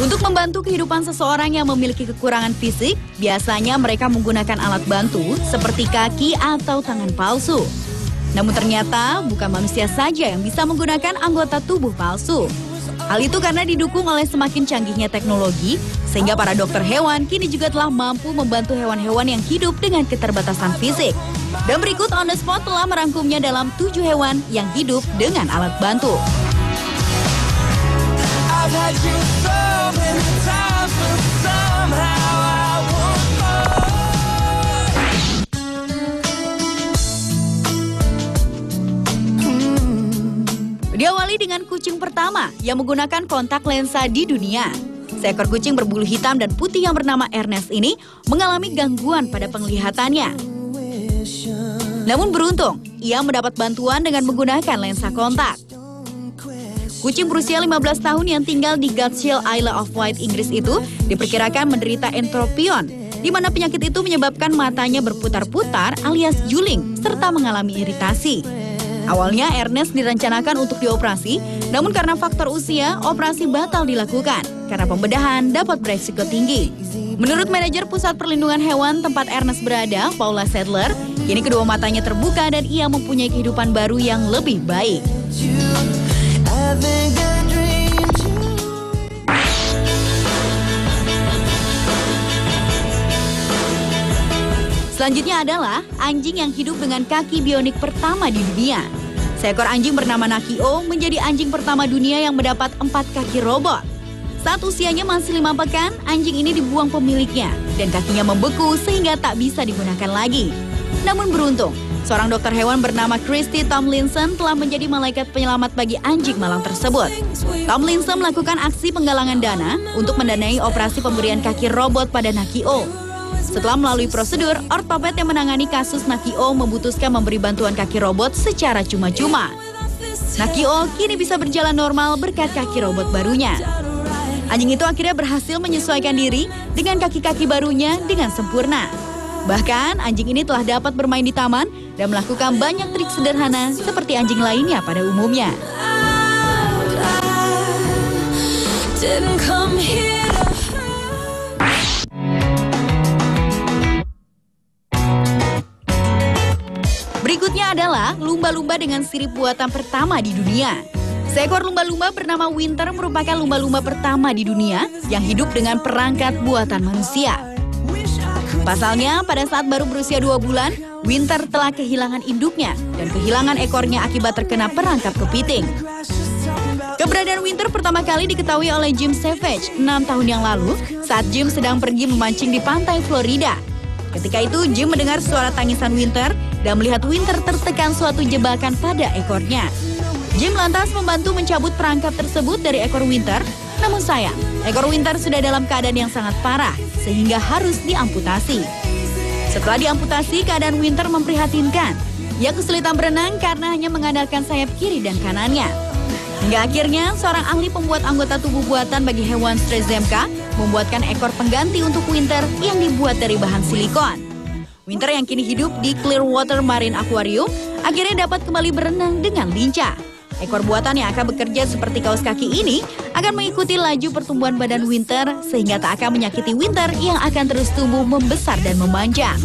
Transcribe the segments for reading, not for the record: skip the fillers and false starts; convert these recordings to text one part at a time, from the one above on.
Untuk membantu kehidupan seseorang yang memiliki kekurangan fisik, biasanya mereka menggunakan alat bantu seperti kaki atau tangan palsu. Namun ternyata bukan manusia saja yang bisa menggunakan anggota tubuh palsu. Hal itu karena didukung oleh semakin canggihnya teknologi, sehingga para dokter hewan kini juga telah mampu membantu hewan-hewan yang hidup dengan keterbatasan fisik. Dan berikut On The Spot telah merangkumnya dalam 7 hewan yang hidup dengan alat bantu. Diawali dengan kucing pertama yang menggunakan kontak lensa di dunia. Seekor kucing berbulu hitam dan putih yang bernama Ernest ini mengalami gangguan pada penglihatannya. Namun beruntung, ia mendapat bantuan dengan menggunakan lensa kontak. Kucing berusia 15 tahun yang tinggal di Gateshill, Isle of Wight, Inggris itu diperkirakan menderita entropion, di mana penyakit itu menyebabkan matanya berputar-putar alias juling serta mengalami iritasi. Awalnya Ernest direncanakan untuk dioperasi, namun karena faktor usia, operasi batal dilakukan karena pembedahan dapat beresiko tinggi. Menurut manajer Pusat Perlindungan Hewan tempat Ernest berada, Paula Sadler, kini kedua matanya terbuka dan ia mempunyai kehidupan baru yang lebih baik. Selanjutnya adalah anjing yang hidup dengan kaki bionik pertama di dunia. Seekor anjing bernama Nakio menjadi anjing pertama dunia yang mendapat 4 kaki robot. Saat usianya masih 5 pekan, anjing ini dibuang pemiliknya dan kakinya membeku sehingga tak bisa digunakan lagi. Namun beruntung, seorang dokter hewan bernama Christy Tomlinson telah menjadi malaikat penyelamat bagi anjing malang tersebut. Tomlinson melakukan aksi penggalangan dana untuk mendanai operasi pemberian kaki robot pada Nakio. Setelah melalui prosedur, ortoped yang menangani kasus Nakio memutuskan memberi bantuan kaki robot secara cuma-cuma. Nakio kini bisa berjalan normal berkat kaki robot barunya. Anjing itu akhirnya berhasil menyesuaikan diri dengan kaki-kaki barunya dengan sempurna. Bahkan anjing ini telah dapat bermain di taman dan melakukan banyak trik sederhana seperti anjing lainnya pada umumnya. Berikutnya adalah lumba-lumba dengan sirip buatan pertama di dunia. Seekor lumba-lumba bernama Winter merupakan lumba-lumba pertama di dunia yang hidup dengan perangkat buatan manusia. Pasalnya, pada saat baru berusia 2 bulan, Winter telah kehilangan induknya dan kehilangan ekornya akibat terkena perangkap kepiting. Keberadaan Winter pertama kali diketahui oleh Jim Savage 6 tahun yang lalu saat Jim sedang pergi memancing di pantai Florida. Ketika itu, Jim mendengar suara tangisan Winter dan melihat Winter tertekan suatu jebakan pada ekornya. Jim lantas membantu mencabut perangkap tersebut dari ekor Winter, namun sayang, ekor Winter sudah dalam keadaan yang sangat parah, sehingga harus diamputasi. Setelah diamputasi, keadaan Winter memprihatinkan. Ia kesulitan berenang karena hanya mengandalkan sayap kiri dan kanannya. Hingga akhirnya, seorang ahli pembuat anggota tubuh buatan bagi hewan Strzemka membuatkan ekor pengganti untuk Winter yang dibuat dari bahan silikon. Winter yang kini hidup di Clearwater Marine Aquarium akhirnya dapat kembali berenang dengan lincah. Ekor buatan yang akan bekerja seperti kaos kaki ini akan mengikuti laju pertumbuhan badan Winter sehingga tak akan menyakiti Winter yang akan terus tumbuh membesar dan memanjang.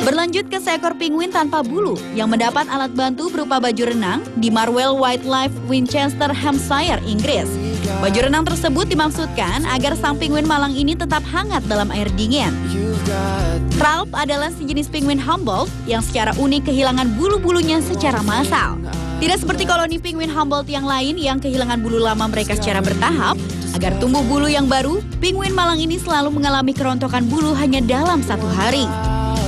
Berlanjut ke seekor penguin tanpa bulu yang mendapat alat bantu berupa baju renang di Marwell Wildlife, Winchester, Hampshire, Inggris. Baju renang tersebut dimaksudkan agar sang penguin malang ini tetap hangat dalam air dingin. Ralph adalah sejenis penguin Humboldt yang secara unik kehilangan bulu-bulunya secara massal. Tidak seperti koloni penguin Humboldt yang lain yang kehilangan bulu lama mereka secara bertahap, agar tumbuh bulu yang baru, penguin malang ini selalu mengalami kerontokan bulu hanya dalam 1 hari.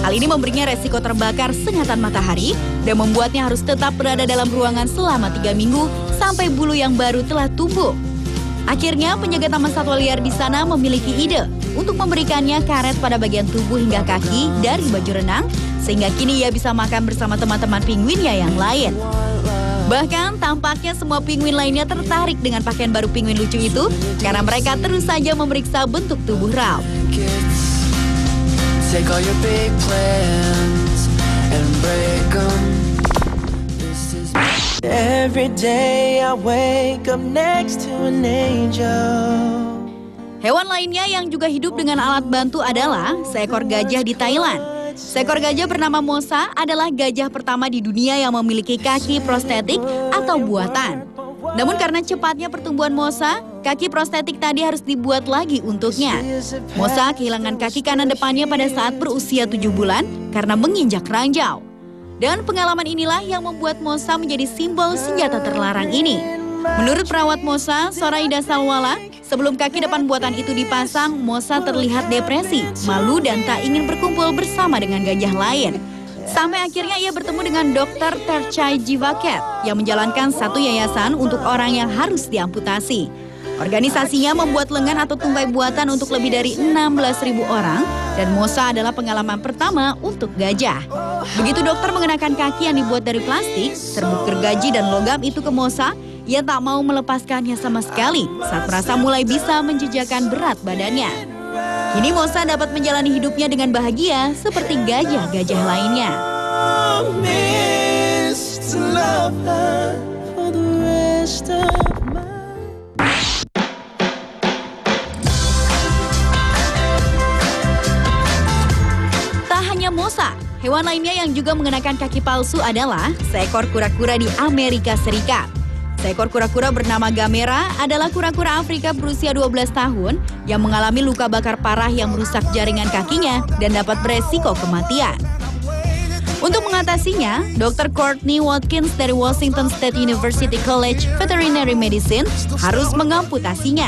Hal ini memberinya resiko terbakar sengatan matahari dan membuatnya harus tetap berada dalam ruangan selama 3 minggu sampai bulu yang baru telah tumbuh. Akhirnya, penjaga taman satwa liar di sana memiliki ide untuk memberikannya karet pada bagian tubuh hingga kaki dari baju renang, sehingga kini ia bisa makan bersama teman-teman penguinnya yang lain. Bahkan, tampaknya semua penguin lainnya tertarik dengan pakaian baru penguin lucu itu karena mereka terus saja memeriksa bentuk tubuh Ralph. take all your big plans and break them. Every day I wake up next to an angel. Hewan lainnya yang juga hidup dengan alat bantu adalah seekor gajah di Thailand. Seekor gajah bernama Mosa adalah gajah pertama di dunia yang memiliki kaki prostetik atau buatan. Namun karena cepatnya pertumbuhan Mosa, kaki prostetik tadi harus dibuat lagi untuknya. Mosa kehilangan kaki kanan depannya pada saat berusia 7 bulan karena menginjak ranjau. Dan pengalaman inilah yang membuat Mosa menjadi simbol senjata terlarang ini. Menurut perawat Mosa, Soraida Salwala, sebelum kaki depan buatan itu dipasang, Mosa terlihat depresi, malu dan tak ingin berkumpul bersama dengan gajah lain. Sampai akhirnya ia bertemu dengan Dr. Terchai Jivaket yang menjalankan satu yayasan untuk orang yang harus diamputasi. Organisasinya membuat lengan atau tungkai buatan untuk lebih dari 16.000 orang dan Mosa adalah pengalaman pertama untuk gajah. Begitu dokter mengenakan kaki yang dibuat dari plastik, serbuk gergaji dan logam itu ke Mosa, ia tak mau melepaskannya sama sekali saat merasa mulai bisa menjejakkan berat badannya. Kini Mosa dapat menjalani hidupnya dengan bahagia seperti gajah-gajah lainnya. Tak hanya Mosa, hewan lainnya yang juga mengenakan kaki palsu adalah seekor kura-kura di Amerika Serikat. Seekor kura-kura bernama Gamera adalah kura-kura Afrika berusia 12 tahun yang mengalami luka bakar parah yang merusak jaringan kakinya dan dapat beresiko kematian. Untuk mengatasinya, Dr. Courtney Watkins dari Washington State University College Veterinary Medicine harus mengamputasinya.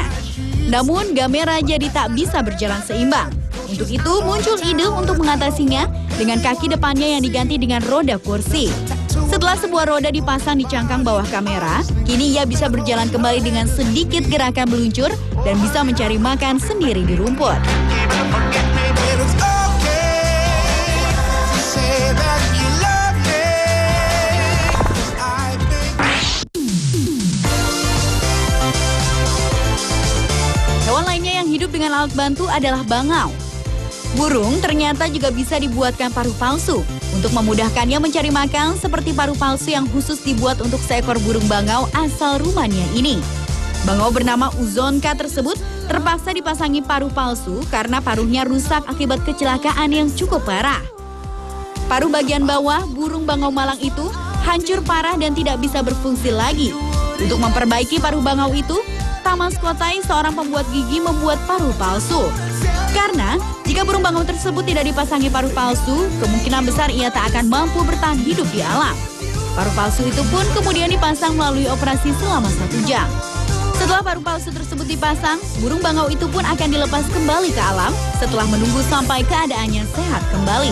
Namun Gamera jadi tak bisa berjalan seimbang. Untuk itu muncul ide untuk mengatasinya dengan kaki depannya yang diganti dengan roda kursi. Setelah sebuah roda dipasang di cangkang bawah kamera, kini ia bisa berjalan kembali dengan sedikit gerakan meluncur dan bisa mencari makan sendiri di rumput. Hewan lainnya yang hidup dengan alat bantu adalah bangau. Burung ternyata juga bisa dibuatkan paruh palsu untuk memudahkannya mencari makan seperti paruh palsu yang khusus dibuat untuk seekor burung bangau asal Rumania ini. Bangau bernama Uzonka tersebut terpaksa dipasangi paruh palsu karena paruhnya rusak akibat kecelakaan yang cukup parah. Paruh bagian bawah burung bangau malang itu hancur parah dan tidak bisa berfungsi lagi. Untuk memperbaiki paruh bangau itu, Tamas Kotai, seorang pembuat gigi, membuat paruh palsu. Karena jika burung bangau tersebut tidak dipasangi paruh palsu, kemungkinan besar ia tak akan mampu bertahan hidup di alam. Paruh palsu itu pun kemudian dipasang melalui operasi selama 1 jam. Setelah paruh palsu tersebut dipasang, burung bangau itu pun akan dilepas kembali ke alam setelah menunggu sampai keadaannya sehat kembali.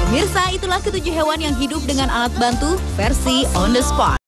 Pemirsa, itulah ke-7 hewan yang hidup dengan alat bantu versi on the spot.